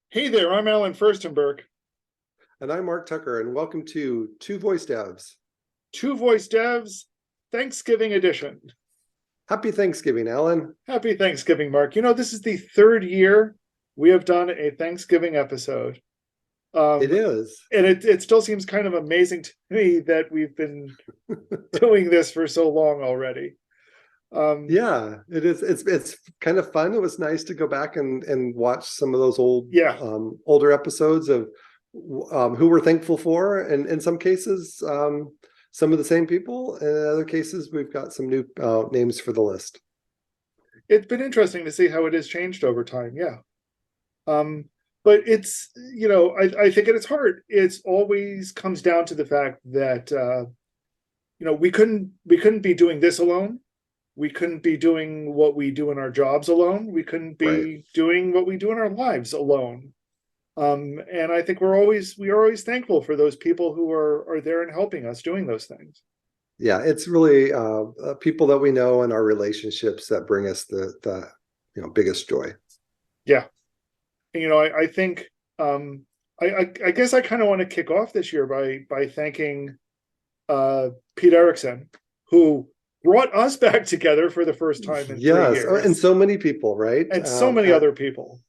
Hey there, I'm Alan Furstenberg. And I'm Mark Tucker, and welcome to Two Voice Devs. Two Voice Devs, Thanksgiving edition. Happy Thanksgiving, Alan. Happy Thanksgiving, Mark. This is the third year we have done a Thanksgiving episode. It Um, is. and it still seems kind of amazing to me that we've been doing this for so long already. Um, Yeah, it is. It's kind of fun. It was nice to go back and watch some of those yeah, older episodes of who we're thankful for, and in some cases, some of the same people. And in other cases, we've got some new names for the list. it's been interesting to see how it has changed over time. Yeah. Um, but I think at its heart, it's always comes down to the fact that we couldn't be doing this alone. We couldn't be doing what we do in our jobs alone. We couldn't Right. be doing what we do in our lives alone. And I think we are always thankful for those people who are there and helping us doing those things. Yeah, it's really people that we know and our relationships that bring us the biggest joy. Yeah. And, I think I guess I kind of want to kick off this year by thanking Pete Erickson, who brought us back together for the first time in three Yes, and years, so many people, right? and so many At other people.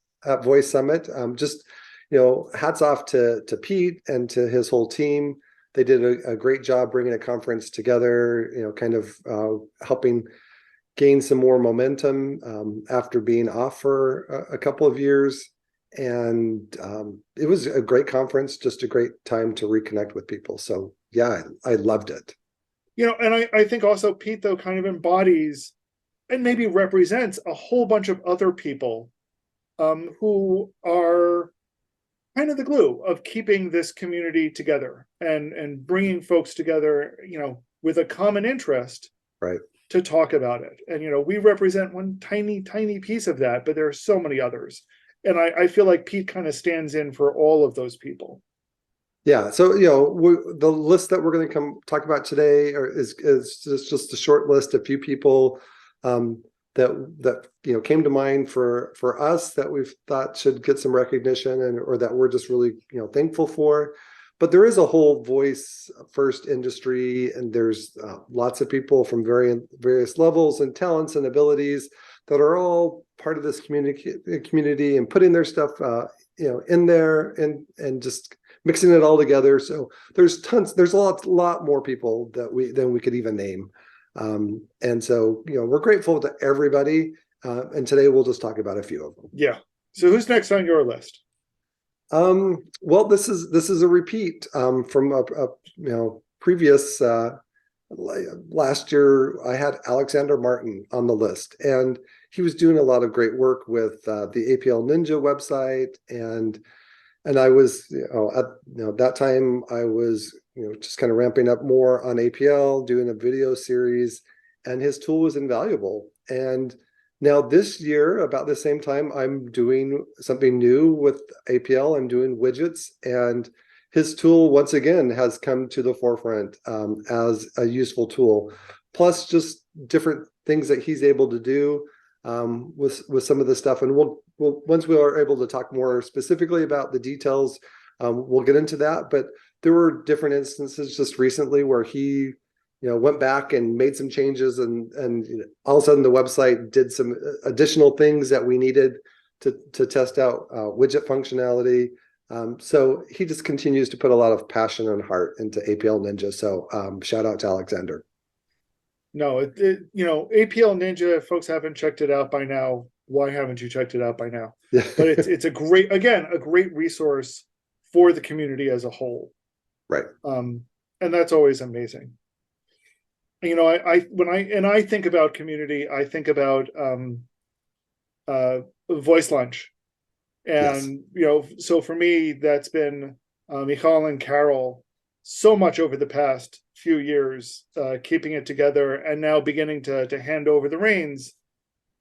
Voice Summit. Just hats off to Pete and to his whole team. They did a great job bringing a conference together. Kind of helping gain some more momentum after being off for a couple of years. And it was a great conference, just a great time to reconnect with people. So yeah, I loved it. And I think also Pete, though, kind of embodies and maybe represents a whole bunch of other people who are kind of the glue of keeping this community together and bringing folks together, with a common interest Right. to talk about it. And, we represent one tiny, tiny piece of that, but there are so many others. And I feel like Pete kind of stands in for all of those people. Yeah, so the list that we're going to come talk about today is just a short list, a few people that came to mind for us that we've thought should get some recognition and or that we're just really thankful for. But there is a whole voice first industry, and there's lots of people from various levels and talents and abilities that are all part of this community and putting their stuff in there and just mixing it all together. So there's a lot more people than we could even name. And so, we're grateful to everybody. And today we'll just talk about a few of them. Yeah. So who's next on your list? Well, this is a repeat from a previous last year. I had Alexander Martin on the list, and he was doing a lot of great work with the APL Ninja website, and I was at that time I was just kind of ramping up more on APL, doing a video series, and his tool was invaluable. And now this year, about the same time, I'm doing something new with APL. I'm doing widgets, and his tool once again has come to the forefront as a useful tool. Plus, just different things that he's able to do with some of the stuff. And we'll once we are able to talk more specifically about the details, we'll get into that. But there were different instances just recently where he went back and made some changes, and all of a sudden the website did some additional things that we needed to test out widget functionality. So he just continues to put a lot of passion and heart into APL Ninja. So shout out to Alexander. No, APL Ninja, if folks haven't checked it out by now, why haven't you checked it out by now? Yeah. But it's a great resource for the community as a whole. Right. And that's always amazing. I think about community, I think about Voice Lunch. Yes. And so for me, that's been Michal and Carol so much over the past few years, keeping it together, and now beginning to hand over the reins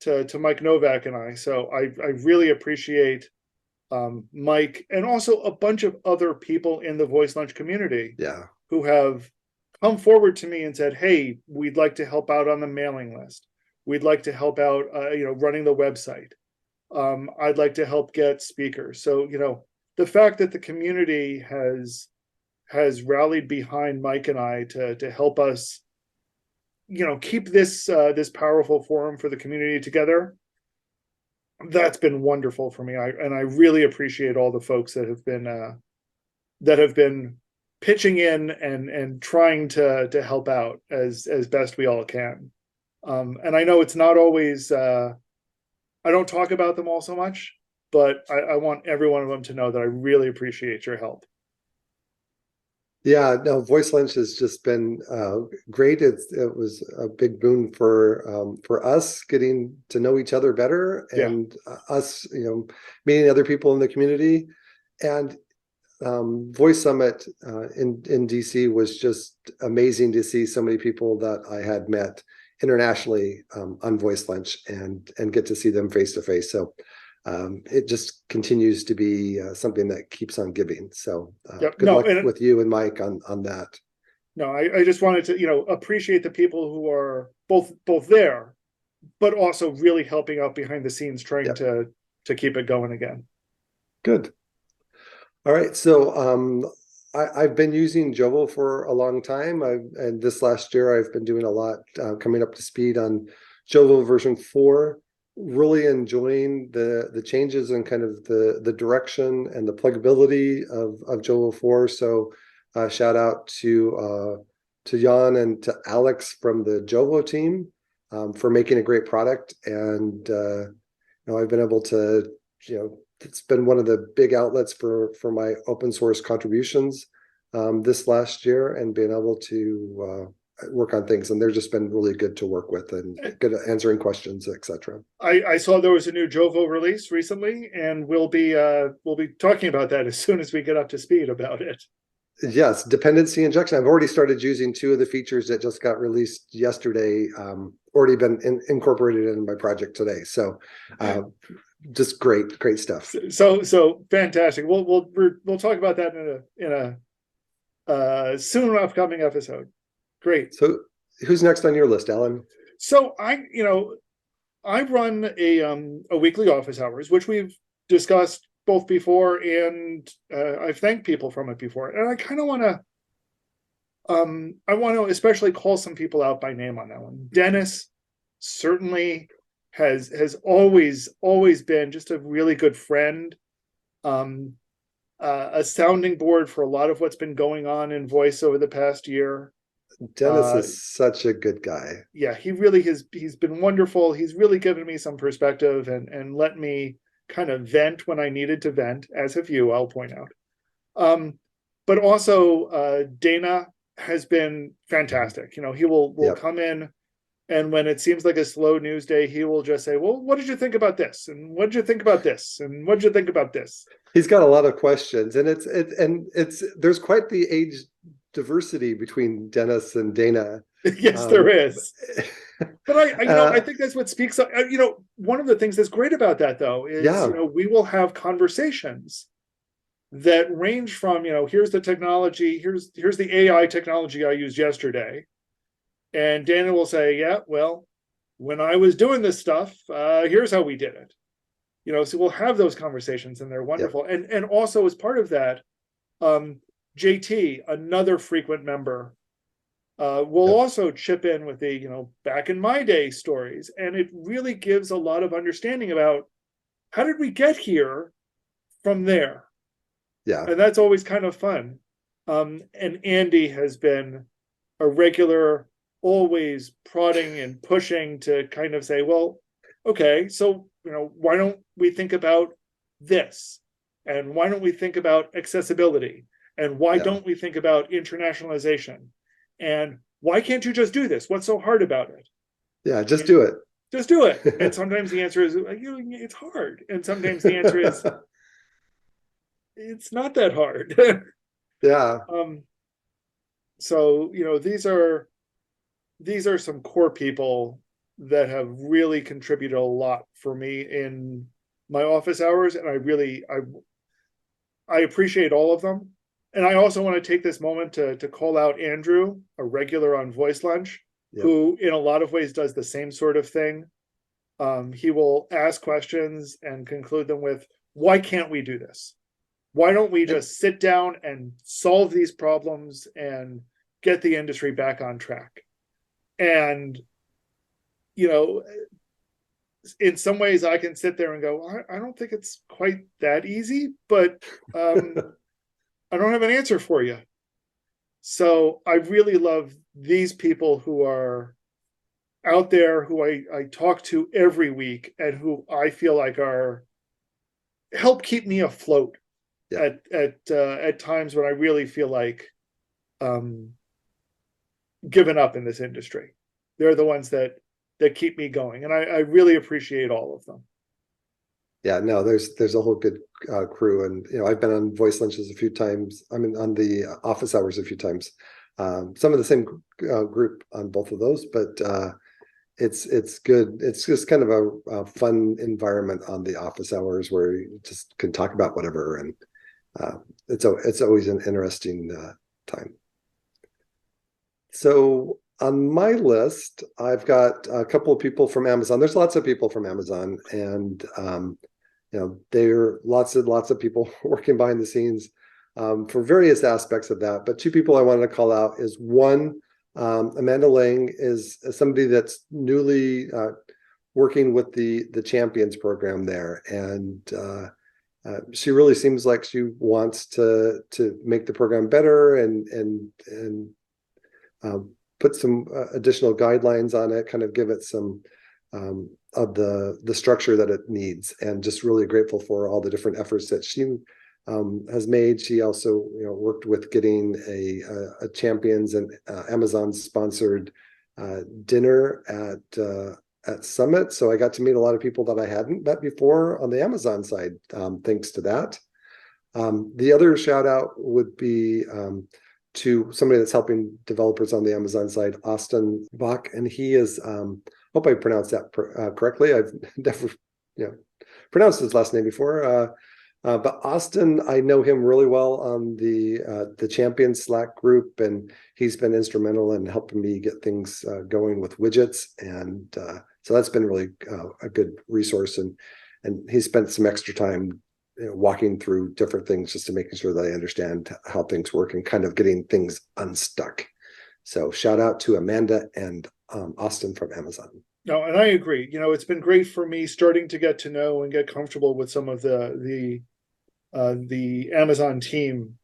to Mike Novak and I. So I really appreciate Mike, and also a bunch of other people in the Voice Lunch community Yeah. who have come forward to me and said, "Hey, we'd like to help out on the mailing list. We'd like to help out, running the website." I'd like to help get speakers. So, the fact that the community has rallied behind Mike and I to help us, keep this powerful forum for the community together, that's been wonderful for me. I really appreciate all the folks that have been pitching in and trying to help out as best we all can. And I know it's not always, I don't talk about them all so much, but I want every one of them to know that I really appreciate your help. Yeah, no, Voice Lunch has just been great. It was a big boon for us getting to know each other better, Yeah. and us, meeting other people in the community. And Voice Summit in DC was just amazing to see so many people that I had met internationally on Voice Lunch and get to see them face to face. So it just continues to be something that keeps on giving. So Yep. good No, luck and with you and Mike on that. no, I just wanted to, appreciate the people who are both there, but also really helping out behind the scenes, trying Yep. to keep it going again. Good. All right. So I've been using Jovo for a long time. And this last year I've been doing a lot, coming up to speed on Jovo version 4. Really enjoying the changes and kind of the direction and the pluggability of Jovo 4. So shout out to Jan and to Alex from the Jovo team for making a great product. And I've been able to, it's been one of the big outlets for my open source contributions this last year, and being able to work on things, and they've just been really good to work with and good at answering questions, etc. I saw there was a new Jovo release recently, and we'll be talking about that as soon as we get up to speed about it. Yes, dependency injection. I've already started using 2 of the features that just got released yesterday. Already been incorporated in my project today. So just great stuff. So fantastic. We'll talk about that in a soon upcoming episode. Great. So who's next on your list, Alan? So I run a weekly office hours, which we've discussed both before, and I've thanked people from it before. And I kind of want to especially call some people out by name on that one. Dennis certainly has always been just a really good friend, a sounding board for a lot of what's been going on in voice over the past year. Dennis is such a good guy. Yeah, he really he's been wonderful. He's really given me some perspective and let me kind of vent when I needed to vent, as have you, I'll point out. But also Dana has been fantastic. He will Yep. come in, and when it seems like a slow news day, he will just say, well, what did you think about this? And what did you think about this? And what did you think about this? He's got a lot of questions, and there's quite the age diversity between Dennis and Dana. Yes, there is. But I think that's what speaks up. One of the things that's great about that, though, is we will have conversations that range from here's the technology, here's the AI technology I used yesterday, and Dana will say, yeah, well, when I was doing this stuff, here's how we did it. So we'll have those conversations, and they're wonderful. Yep. And also as part of that, JT, another frequent member, will also chip in with the back in my day stories, and it really gives a lot of understanding about how did we get here from there. Yeah, and that's always kind of fun. And Andy has been a regular, always prodding and pushing to kind of say, well, okay, so why don't we think about this, and why don't we think about accessibility, and why don't we think about internationalization? And why can't you just do this? What's so hard about it? Yeah, just do it. Just do it. And sometimes the answer is, it's hard. And sometimes the answer is, it's not that hard. Yeah. So, these are some core people that have really contributed a lot for me in my office hours. And I appreciate all of them. And I also want to take this moment to call out Andrew, a regular on Voice Lunch, who in a lot of ways does the same sort of thing. He will ask questions and conclude them with, why can't we do this? Why don't we just sit down and solve these problems and get the industry back on track? And, you know, in some ways I can sit there and go, I don't think it's quite that easy, but I don't have an answer for you. So I really love these people who are out there, who I talk to every week, and who I feel like are help keep me afloat at times when I really feel like given up in this industry. They're the ones that keep me going, and I really appreciate all of them. Yeah, no, there's a whole good crew, and I've been on Voice Lunches a few times. I mean, on the office hours a few times. Some of the same group on both of those, but it's good. It's just kind of a fun environment on the office hours where you just can talk about whatever, and it's always an interesting time. So on my list, I've got a couple of people from Amazon. There's lots of people from Amazon, and there are lots of people working behind the scenes for various aspects of that. But two people I wanted to call out is one, Amanda Lang is somebody that's newly working with the Champions program there, and she really seems like she wants to make the program better and put some additional guidelines on it, kind of give it some of the structure that it needs, and just really grateful for all the different efforts that she has made. She also worked with getting a Champions and Amazon sponsored dinner at Summit. So I got to meet a lot of people that I hadn't met before on the Amazon side, thanks to that. The other shout out would be to somebody that's helping developers on the Amazon side, Austin Bach, and he is, hope I pronounced that correctly. I've never pronounced his last name before, but Austin, I know him really well on the Champions Slack group, and he's been instrumental in helping me get things going with widgets, and so that's been really a good resource, and he spent some extra time walking through different things just to making sure that I understand how things work and kind of getting things unstuck. So shout out to Amanda and Austin from Amazon. No, and I agree. It's been great for me starting to get to know and get comfortable with some of the Amazon team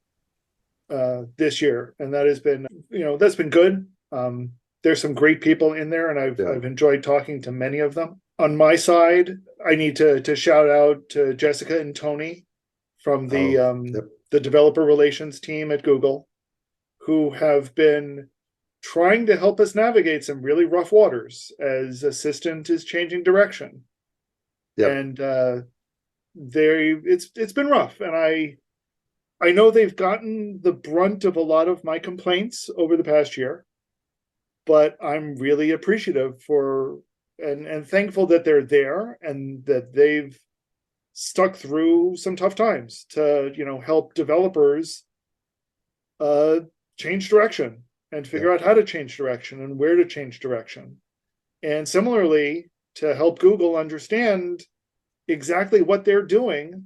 this year, and that has been that's been good. There's some great people in there, and I've enjoyed talking to many of them. On my side, I need to shout out to Jessica and Tony from the developer relations team at Google, who have been trying to help us navigate some really rough waters as Assistant is changing direction. And it's been rough, and I know they've gotten the brunt of a lot of my complaints over the past year, but I'm really appreciative for and thankful that they're there and that they've stuck through some tough times to help developers change direction and figure out how to change direction and where to change direction, and similarly to help Google understand exactly what they're doing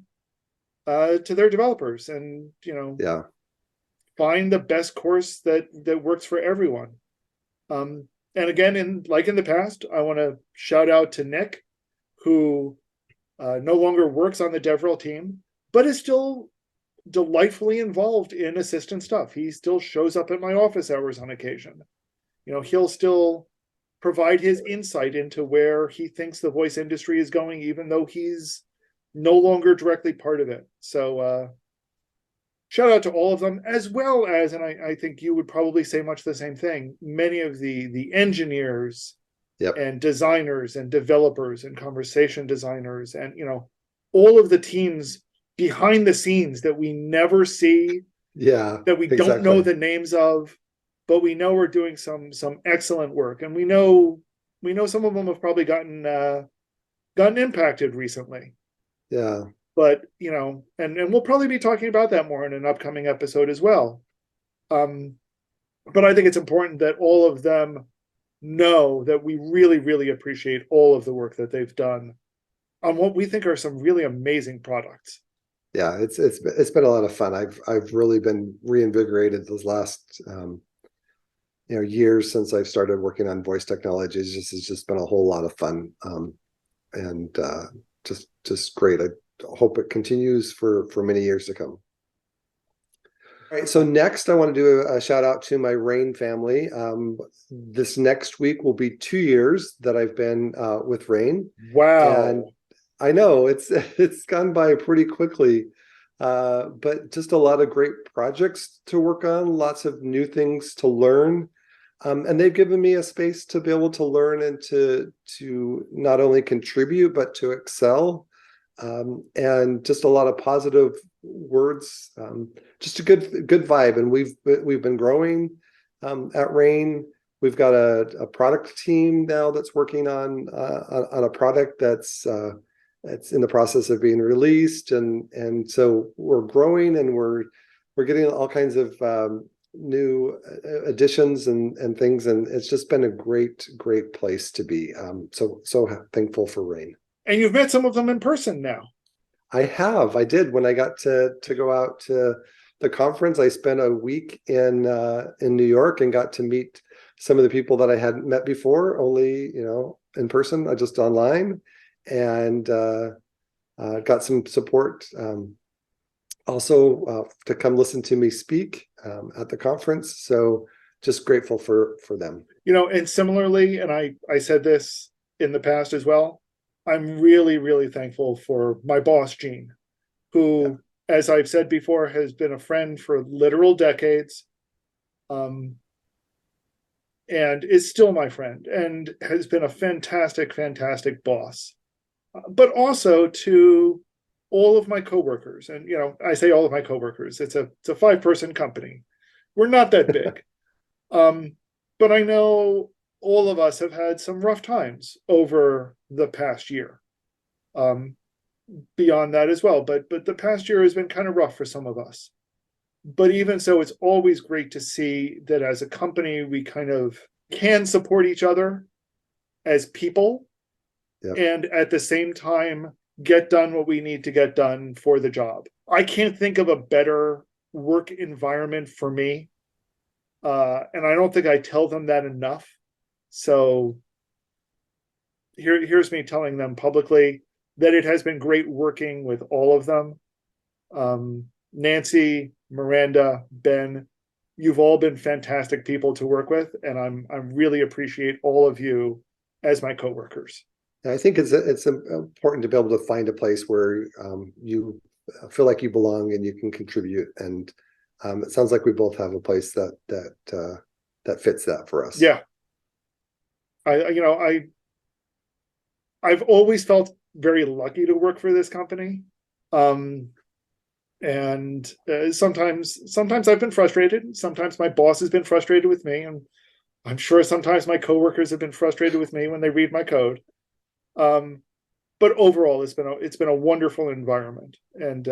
to their developers, and find the best course that works for everyone. And again, in the past, I want to shout out to Nick, who no longer works on the DevRel team, but is still delightfully involved in Assistant stuff. He still shows up at my office hours on occasion. He'll still provide his insight into where he thinks the voice industry is going, even though he's no longer directly part of it. So shout out to all of them, as well as, and I think you would probably say much the same thing, many of the engineers and designers and developers and conversation designers, and all of the teams behind the scenes that we never see, that we don't know the names of, but we know we're doing some excellent work, and we know some of them have probably gotten impacted recently. But and we'll probably be talking about that more in an upcoming episode as well. But I think it's important that all of them know that we really, really appreciate all of the work that they've done on what we think are some really amazing products. Yeah, it's been a lot of fun. I've really been reinvigorated those last years since I've started working on voice technologies. It's just been a whole lot of fun, and just great. I hope it continues for many years to come. All right, so next I want to do a shout out to my Rain family. This next week will be 2 years that I've been with Rain, and Wow. I know it's gone by pretty quickly, but just a lot of great projects to work on, lots of new things to learn, and they've given me a space to be able to learn and to not only contribute but to excel, and just a lot of positive words, just a good vibe. And we've been growing at Rain. We've got a product team now that's working on a product that's in the process of being released, and so we're growing, and we're getting all kinds of new additions and things, and it's just been a great place to be. So thankful for Rain. And you've met some of them in person now. I did. When I got to go out to the conference, I spent a week in New York and got to meet some of the people that I hadn't met before, only in person, just online, and got some support, also to come listen to me speak at the conference. So just grateful for them. And similarly, and I said this in the past as well, I'm really, really thankful for my boss, Gene, who, as I've said before, has been a friend for literal decades, and is still my friend, and has been a fantastic, fantastic boss. But also to all of my coworkers, and I say all of my coworkers. It's a 5-person company. We're not that big, but I know all of us have had some rough times over the past year. Beyond that as well, but the past year has been kind of rough for some of us. But even so, it's always great to see that as a company we kind of can support each other as people, and at the same time get done what we need to get done for the job. I can't think of a better work environment for me, and I don't think I tell them that enough. So here's me telling them publicly that it has been great working with all of them. Nancy, Miranda, Ben, you've all been fantastic people to work with, and I'm really appreciate all of you as my coworkers. I think it's important to be able to find a place where you feel like you belong and you can contribute, and it sounds like we both have a place that fits that for us. Yeah, I've always felt very lucky to work for this company, and sometimes I've been frustrated. Sometimes my boss has been frustrated with me, and I'm sure sometimes my coworkers have been frustrated with me when they read my code. But overall, it's been a wonderful environment, and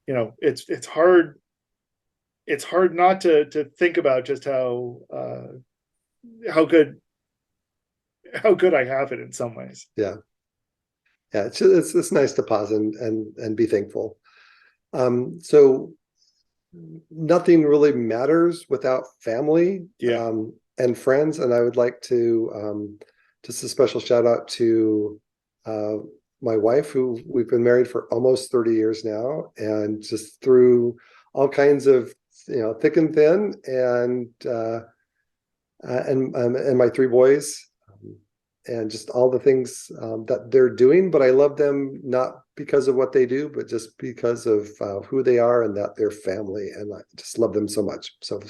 it's hard not to think about just how good I have it in some ways. Yeah, it's nice to pause and be thankful. So nothing really matters without family, and friends, and I would like to just a special shout out to my wife, who we've been married for almost 30 years now, and just through all kinds of thick and thin, and my 3 boys, and just all the things that they're doing. But I love them not because of what they do, but just because of who they are, and that they're family, and I just love them so much. So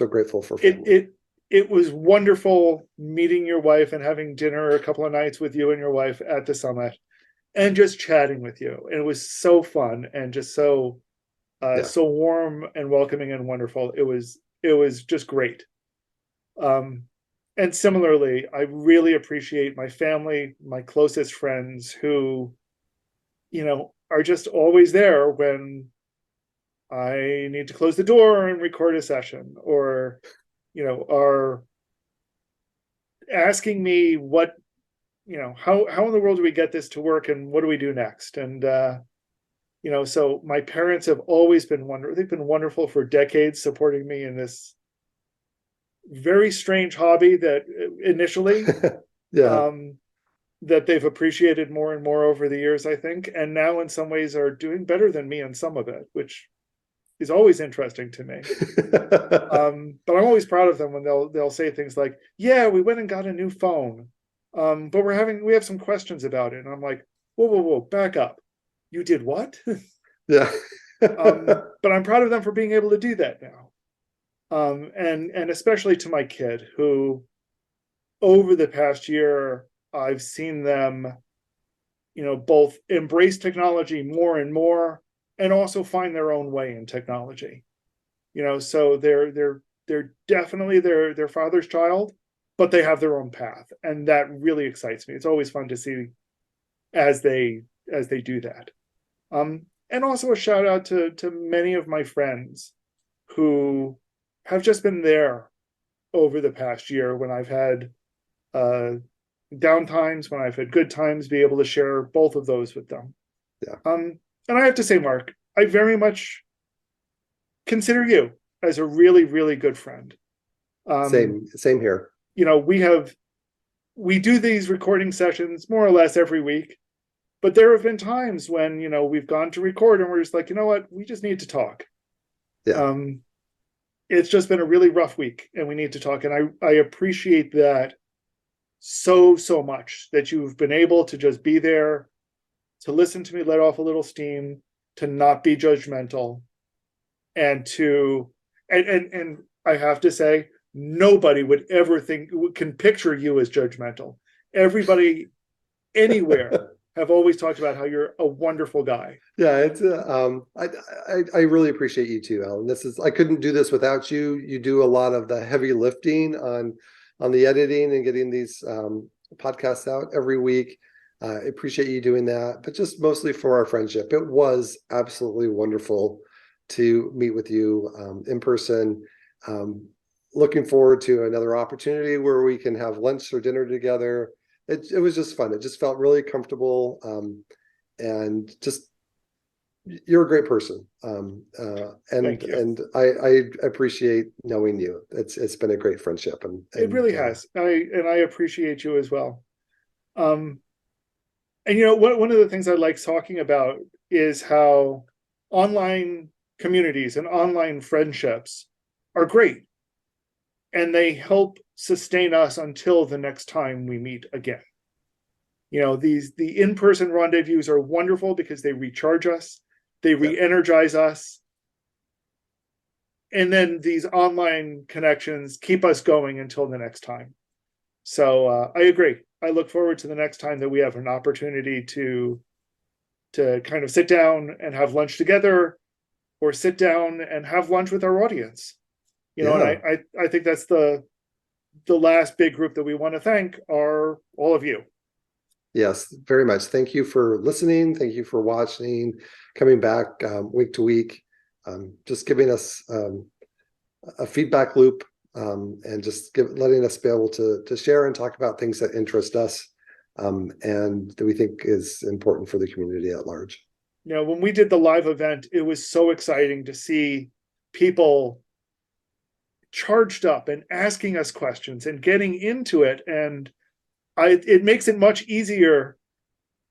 grateful for family. It was wonderful meeting your wife and having dinner a couple of nights with you and your wife at the summit, and just chatting with you. And it was so fun, and just so warm and welcoming and wonderful. It was just great. And similarly, I really appreciate my family, my closest friends, who are just always there when I need to close the door and record a session, or are asking me what, how in the world do we get this to work and what do we do next? And, so my parents have always been wonderful. They've been wonderful for decades, supporting me in this very strange hobby that initially, Yeah. that they've appreciated more and more over the years, I think, and now in some ways are doing better than me in some of it, which is always interesting to me. But I'm always proud of them when they'll say things like, "Yeah, we went and got a new phone, but we have some questions about it." And I'm like, "Whoa, back up! You did what?" Yeah. But I'm proud of them for being able to do that now, and especially to my kid, who over the past year I've seen them, both embrace technology more and more, and also find their own way in technology. So they're definitely their father's child, but they have their own path, and that really excites me. It's always fun to see as they do that. And also a shout out to many of my friends who have just been there over the past year when I've had down times, when I've had good times, be able to share both of those with them. Yeah. And I have to say, Mark, I very much consider you as a really, really good friend. Same here. We do these recording sessions more or less every week, but there have been times when, we've gone to record and we're just like, you know what, we just need to talk. Yeah. It's just been a really rough week and we need to talk. And I appreciate that so much, that you've been able to just be there, to listen to me let off a little steam, to not be judgmental, and and I have to say, nobody would ever can picture you as judgmental. Everybody anywhere have always talked about how you're a wonderful guy. Yeah, it's I really appreciate you too, Alan. I couldn't do this without you. You do a lot of the heavy lifting on the editing and getting these podcasts out every week. I appreciate you doing that, but just mostly for our friendship. It was absolutely wonderful to meet with you in person. Looking forward to another opportunity where we can have lunch or dinner together. It was just fun. It just felt really comfortable, and just you're a great person. Thank you. And I appreciate knowing you. It's been a great friendship, and It really has. I appreciate you as well. And one of the things I like talking about is how online communities and online friendships are great, and they help sustain us until the next time we meet again. The in-person rendezvous are wonderful because they recharge us, they re-energize us, and then these online connections keep us going until the next time. So I agree. I look forward to the next time that we have an opportunity to kind of sit down and have lunch together, or sit down and have lunch with our audience. And I think that's the last big group that we want to thank are all of you. Yes, very much. Thank you for listening. Thank you for watching, coming back week to week, just giving us a feedback loop, and just letting us be able to share and talk about things that interest us, and that we think is important for the community at large. When we did the live event, it was so exciting to see people charged up and asking us questions and getting into it. And it makes it much easier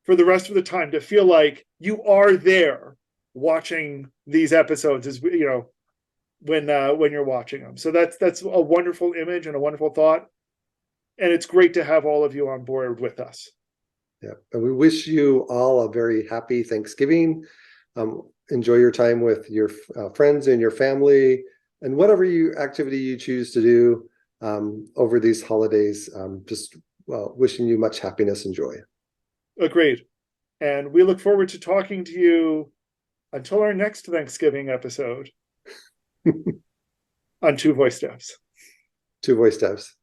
for the rest of the time to feel like you are there watching these episodes, as when you're watching them. So that's a wonderful image and a wonderful thought. And it's great to have all of you on board with us. Yeah. And we wish you all a very happy Thanksgiving. Enjoy your time with your friends and your family, and whatever activity you choose to do over these holidays. Just wishing you much happiness and joy. Agreed. And we look forward to talking to you until our next Thanksgiving episode on Two Voice Steps. Two Voice Steps.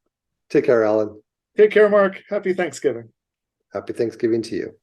Take care, Alan. Take care, Mark. Happy Thanksgiving. Happy Thanksgiving to you.